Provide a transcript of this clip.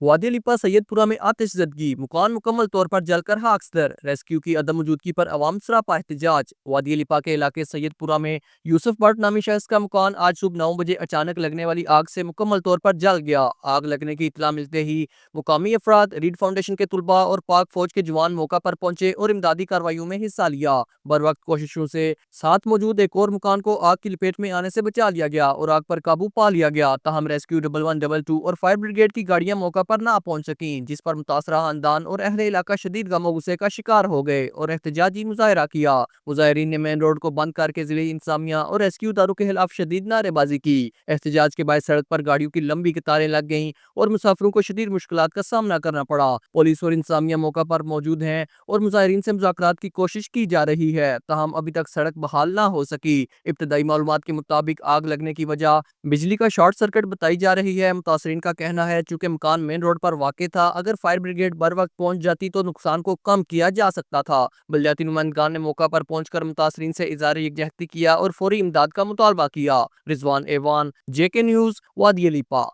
وادی علیپا سیدپورہ میں آتش زدگی، مکان مکمل طور پر جل کر خاکستر، ریسکیو کی عدم موجودگی پر عوام سراپا احتجاج۔ وادی علیپا کے علاقے سیدپورہ میں یوسف بٹ نامی شخص کا مکان آج صبح 9 بجے اچانک لگنے والی آگ سے مکمل طور پر جل گیا۔ آگ لگنے کی اطلاع ملتے ہی مقامی افراد، ریڈ فاؤنڈیشن کے طلباء اور پاک فوج کے جوان موقع پر پہنچے اور امدادی کارروائیوں میں حصہ لیا۔ بروقت کوششوں سے ساتھ موجود ایک اور مکان کو آگ کی لپیٹ میں آنے سے بچا لیا گیا اور آگ پر قابو پا لیا گیا، تاہم ریسکیو 1122 اور فائر بریگیڈ کی گاڑیاں موقع پر نہ پہنچ سکیں، جس پر متاثرہ خاندان اور اہل علاقہ شدید غم و غصے کا شکار ہو گئے اور احتجاجی مظاہرہ کیا۔ مظاہرین نے مین روڈ کو بند کر کے ضلعی انتظامیہ اور ریسکیو اداروں کے خلاف شدید نعرے بازی کی۔ احتجاج کے بعد سڑک پر گاڑیوں کی لمبی قطاریں لگ گئیں اور مسافروں کو شدید مشکلات کا سامنا کرنا پڑا۔ پولیس اور انتظامیہ موقع پر موجود ہیں اور مظاہرین سے مذاکرات کی کوشش کی جا رہی ہے، تاہم ابھی تک سڑک بحال نہ ہو سکی۔ ابتدائی معلومات کے مطابق آگ لگنے کی وجہ بجلی کا شارٹ سرکٹ بتائی جا رہی ہے۔ متاثرین کا کہنا ہے چونکہ مکان مین روڈ پر واقع تھا، اگر فائر بریگیڈ بر وقت پہنچ جاتی تو نقصان کو کم کیا جا سکتا تھا۔ بلدیاتی نمائندگان نے موقع پر پہنچ کر متاثرین سے اظہار یکجہتی کیا اور فوری امداد کا مطالبہ کیا۔ رضوان ایوان، JK نیوز، وادی علیپا۔